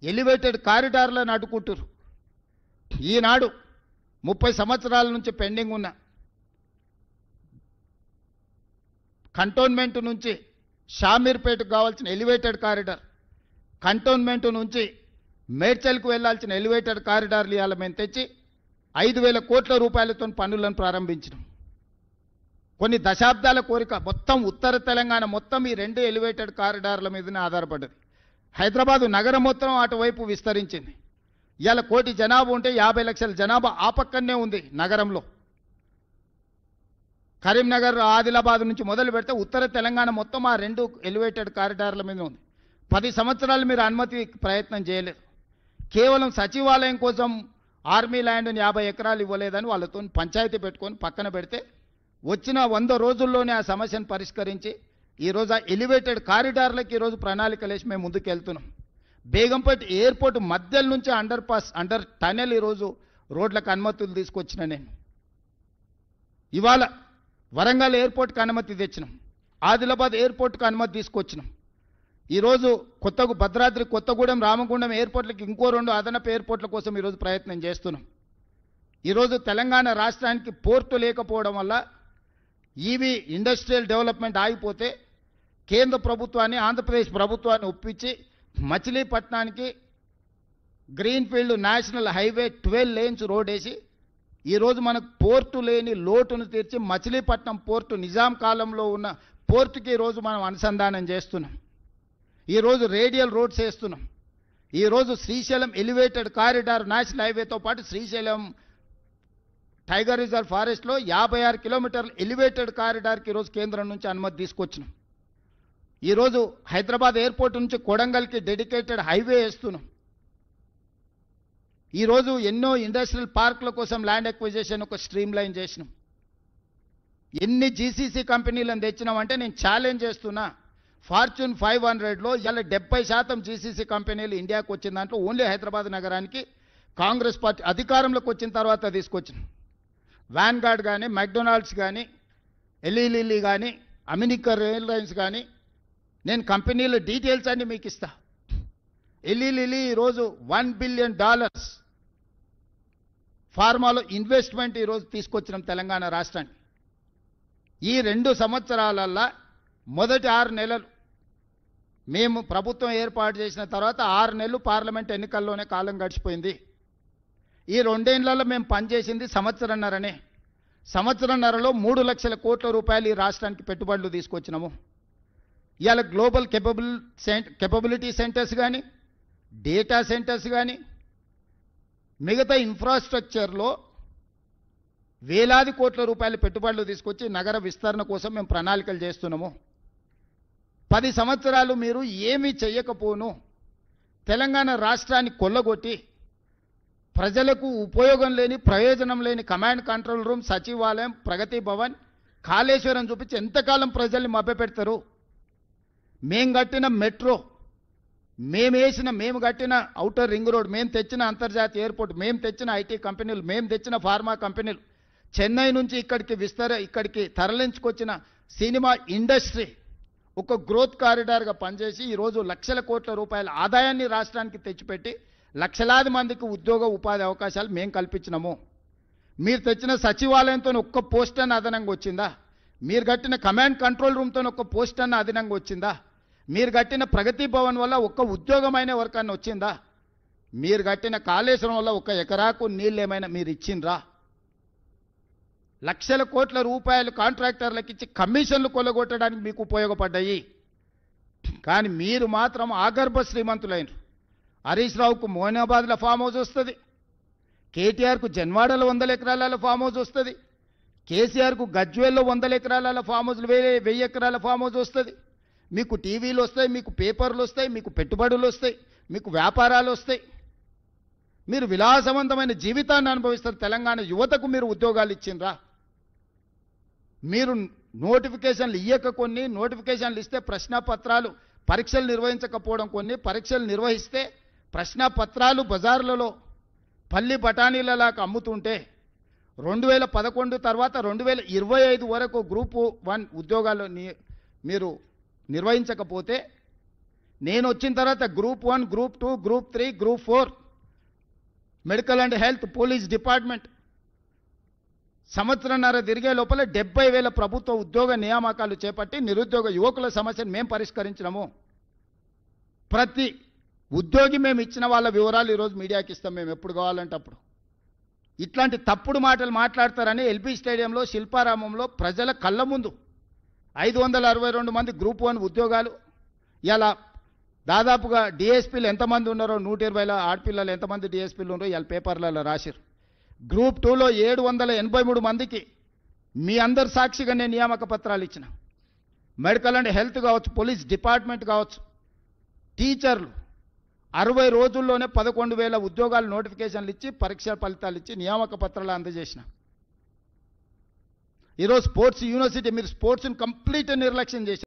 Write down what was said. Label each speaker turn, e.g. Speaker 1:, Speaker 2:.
Speaker 1: Elevated కారిడార్లను అడ్డుకుంటారు. ఈనాడు 30 సంవత్సరాల నుంచి pending ఉన్న కంటోన్మెంట్ నుంచి షామీర్పేటకు కావాల్సిన ఎలివేటెడ్ కారిడార్, కంటోన్మెంట్ నుంచి మేడ్చల్కు వెళ్లాల్సిన ఎలివేటెడ్ కారిడార్లు ఇవాళ మేము తెచ్చి 5,000 కోట్ల రూపాయలతో పనులను ప్రారంభించినాం. కొన్ని దశాబ్దాల కోరిక మొత్తం ఉత్తర తెలంగాణ మొత్తం ఈ 2 ఎలివేటెడ్ కారిడార్ల మీదనే ఆధారపడ్డది. హైదరాబాదు నగరం మొత్తం అటువైపు విస్తరించింది. ఇవాళ 1 కోటి జనాభా ఉంటే 50 లక్షల జనాభా ఆ పక్కనే ఉంది నగరంలో. కరీంనగర్ ఆదిలాబాద్ నుంచి మొదలు పెడితే ఉత్తర తెలంగాణ మొత్తం ఆ 2 ఎలివేటెడ్ కారిడార్ల మీద ఉంది. 10 సంవత్సరాలు మీరు అనుమతి ప్రయత్నం చేయలేదు. కేవలం సచివాలయం కోసం ఆర్మీ ల్యాండ్ని 50 ఎకరాలు ఇవ్వలేదని వాళ్ళతో పంచాయతీ పెట్టుకొని పక్కన పెడితే వచ్చిన 100 రోజుల్లోనే ఆ సమస్యను పరిష్కరించి ఈరోజు ఆ ఎలివేటెడ్ కారిడార్లకు ఈరోజు ప్రణాళికలు వేసి మేము ముందుకు వెళ్తున్నాం. బేగంపేట ఎయిర్పోర్ట్ మధ్యల నుంచి అండర్ టనెల్ ఈరోజు రోడ్లకు అనుమతులు తీసుకొచ్చిన నేను. ఇవాళ వరంగల్ ఎయిర్పోర్ట్కి అనుమతి తెచ్చినాం, ఆదిలాబాద్ ఎయిర్పోర్ట్కి అనుమతి తీసుకొచ్చినాం. ఈరోజు భద్రాద్రి కొత్తగూడెం రామగుండం ఎయిర్పోర్ట్లకి ఇంకో 2 అదనపు ఎయిర్పోర్ట్ల కోసం ఈరోజు ప్రయత్నం చేస్తున్నాం. ఈరోజు తెలంగాణ రాష్ట్రానికి పోర్టు లేకపోవడం వల్ల ఈవీ ఇండస్ట్రియల్ డెవలప్మెంట్ ఆగిపోతే కేంద్ర ప్రభుత్వాన్ని ఆంధ్రప్రదేశ్ ప్రభుత్వాన్ని ఒప్పించి మచిలీపట్నానికి greenfield national highway 12 lanes road వేసి ఈరోజు మనకు పోర్టు లేని లోటును తీర్చి మచిలీపట్నం పోర్టు నిజాం కాలంలో ఉన్న పోర్టుకి ఈరోజు మనం అనుసంధానం చేస్తున్నాం. ఈరోజు రేడియల్ రోడ్స్ వేస్తున్నాం. ఈరోజు శ్రీశైలం ఎలివేటెడ్ కారిడార్ నేషనల్ హైవేతో పాటు శ్రీశైలం టైగర్ రిజర్వ్ ఫారెస్ట్లో 56 కిలోమీటర్ల ఎలివేటెడ్ కారిడార్కి ఈరోజు కేంద్రం నుంచి అనుమతి తీసుకొచ్చినాం. ఈరోజు హైదరాబాద్ ఎయిర్పోర్ట్ నుంచి కొడంగల్కి డెడికేటెడ్ హైవే వేస్తున్నాం. ఈరోజు ఎన్నో ఇండస్ట్రియల్ పార్కుల కోసం ల్యాండ్ ఎక్విజిషన్ ఒక స్ట్రీమ్ లైన్ చేసినాం. ఎన్ని జీసీసీ కంపెనీలను తెచ్చినామంటే నేను ఛాలెంజ్ చేస్తున్నా, ఫార్చ్యూన్ 500లో ఇలా 70% జీసీసీ కంపెనీలు ఇండియాకు వచ్చిన దాంట్లో ఓన్లీ హైదరాబాద్ నగరానికి కాంగ్రెస్ పార్టీ అధికారంలోకి వచ్చిన తర్వాత తీసుకొచ్చినాం. వ్యాన్గార్డ్ కానీ, మెక్డొనాల్డ్స్ కానీ, ఎల్ఈలిల్లీ కానీ, అమెరికన్ ఎయిర్లైన్స్ కానీ, నేను కంపెనీల డీటెయిల్స్ అన్ని మీకు ఇస్తా. ఎల్ఈలిల్లీ ఈరోజు $1 బిలియన్ ఫార్మాలో ఇన్వెస్ట్మెంట్ ఈరోజు తీసుకొచ్చినాం తెలంగాణ రాష్ట్రానికి. ఈ 2 సంవత్సరాలల్లో మొదటి 6 నెలలు మేము ప్రభుత్వం ఏర్పాటు చేసిన తర్వాత 6 నెలలు పార్లమెంట్ ఎన్నికల్లోనే కాలం గడిచిపోయింది. ఈ 2 ఏళ్లలో మేము పనిచేసింది సంవత్సరన్నరనే. సంవత్సరన్నరలో 3 లక్షల కోట్ల రూపాయలు ఈ రాష్ట్రానికి పెట్టుబడులు తీసుకొచ్చినాము. ఇవాళ గ్లోబల్ కెపబిలిటీ సెంటర్స్ కానీ, డేటా సెంటర్స్ కానీ, మిగతా ఇన్ఫ్రాస్ట్రక్చర్లో వేలాది కోట్ల రూపాయల పెట్టుబడులు తీసుకొచ్చి నగర విస్తరణ కోసం మేము ప్రణాళికలు చేస్తున్నాము. 10 సంవత్సరాలు మీరు ఏమీ చెయ్యకపోను తెలంగాణ రాష్ట్రాన్ని కొల్లగొట్టి ప్రజలకు ఉపయోగం లేని ప్రయోజనం లేని కమాండ్ కంట్రోల్ రూమ్, సచివాలయం, ప్రగతి భవన్, కాళేశ్వరం చూపించి ఎంతకాలం ప్రజల్ని మభ్యపెడతారు? మేము కట్టిన మెట్రో, మేము కట్టిన ఔటర్ రింగ్ రోడ్, మేము తెచ్చిన అంతర్జాతీయ ఎయిర్పోర్ట్, మేము తెచ్చిన ఐటీ కంపెనీలు, మేము తెచ్చిన ఫార్మా కంపెనీలు, చెన్నై నుంచి ఇక్కడికి తరలించుకొచ్చిన సినిమా ఇండస్ట్రీ ఒక గ్రోత్ కారిడార్గా పనిచేసి ఈరోజు లక్షల కోట్ల రూపాయల ఆదాయాన్ని రాష్ట్రానికి తెచ్చిపెట్టి లక్షలాది మందికి ఉద్యోగ ఉపాధి అవకాశాలు మేము కల్పించినాము. మీరు తెచ్చిన సచివాలయంతో ఒక్క పోస్ట్ అన్న అదనంగా వచ్చిందా? మీరు కట్టిన కమాండ్ కంట్రోల్ రూమ్తో ఒక్క పోస్ట్ అన్న అదనంగా వచ్చిందా? మీరు కట్టిన ప్రగతి భవన్ వల్ల ఒక్క ఉద్యోగమైన వర్క్ వచ్చిందా? మీరు కట్టిన కాళేశ్వరం వల్ల 1 ఎకరాకు నీళ్ళు ఏమైనా మీరు ఇచ్చిండ్రా? లక్షల కోట్ల రూపాయలు కాంట్రాక్టర్లకు ఇచ్చి కమిషన్లు కొల్లగొట్టడానికి మీకు ఉపయోగపడ్డాయి. కానీ మీరు మాత్రం ఆగర్భ శ్రీమంతులైన. హరీష్ రావుకు మోయినాబాద్లో ఫామ్ హౌస్ వస్తుంది, కేటీఆర్కు జన్వాడలో 100 ఎకరాల ఫామ్ హౌస్ వస్తుంది, కేసీఆర్కు గజ్వేల్లో 100 ఎకరాల ఫామ్ హౌస్లు 1000 ఎకరాల ఫామ్ హౌస్ వస్తుంది. మీకు టీవీలు వస్తాయి, మీకు పేపర్లు వస్తాయి, మీకు పెట్టుబడులు వస్తాయి, మీకు వ్యాపారాలు వస్తాయి. మీరు విలాసవంతమైన జీవితాన్ని అనుభవిస్తారు. తెలంగాణ యువతకు మీరు ఉద్యోగాలు ఇచ్చిండ్రా? మీరు నోటిఫికేషన్లు ఇయ్యక కొన్ని, నోటిఫికేషన్లు ఇస్తే ప్రశ్నపత్రాలు పరీక్షలు నిర్వహించకపోవడం కొన్ని, పరీక్షలు నిర్వహిస్తే ప్రశ్నపత్రాలు బజార్లలో పల్లి బఠానీలలాగా అమ్ముతుంటే 2011 తర్వాత 2025 వరకు గ్రూప్ 1 ఉద్యోగాలు మీరు నిర్వహించకపోతే నేను వచ్చిన తర్వాత group 1, group 2, group 3, group 4, medical and health, police department సంవత్సరంన్నర తిరిగే లోపల 70,000 ప్రభుత్వ ఉద్యోగ నియామకాలు చేపట్టి నిరుద్యోగ యువకుల సమస్యను మేము పరిష్కరించినాము. ప్రతి ఉద్యోగి మేము ఇచ్చిన వాళ్ళ వివరాలు ఈరోజు మీడియాకి ఇస్తాం మేము ఎప్పుడు కావాలంటే అప్పుడు. ఇట్లాంటి తప్పుడు మాటలు మాట్లాడతారని ఎల్బీ స్టేడియంలో శిల్పారామంలో ప్రజల కళ్ళ ముందు 562 మంది గ్రూప్ 1 ఉద్యోగాలు, ఇలా దాదాపుగా డిఎస్పీలు ఎంతమంది ఉన్నారో 120 ఆడపిల్లలు ఎంతమంది డిఎస్పీలు ఉన్నారో ఇలా పేపర్లలో రాశారు. గ్రూప్ 2లో 783 మందికి మీ అందరు సాక్షిగా నేను నియామక పత్రాలు ఇచ్చిన. మెడికల్ అండ్ హెల్త్ కావచ్చు, పోలీస్ డిపార్ట్మెంట్ కావచ్చు, టీచర్లు 60 రోజుల్లోనే 11,000 ఉద్యోగాలు నోటిఫికేషన్లు ఇచ్చి పరీక్ష ఫలితాలు ఇచ్చి నియామక పత్రాలు అందజేసిన. ఈరోజు స్పోర్ట్స్ యూనివర్సిటీ మీరు స్పోర్ట్స్ని కంప్లీట్ నిర్లక్ష్యం చేశారు.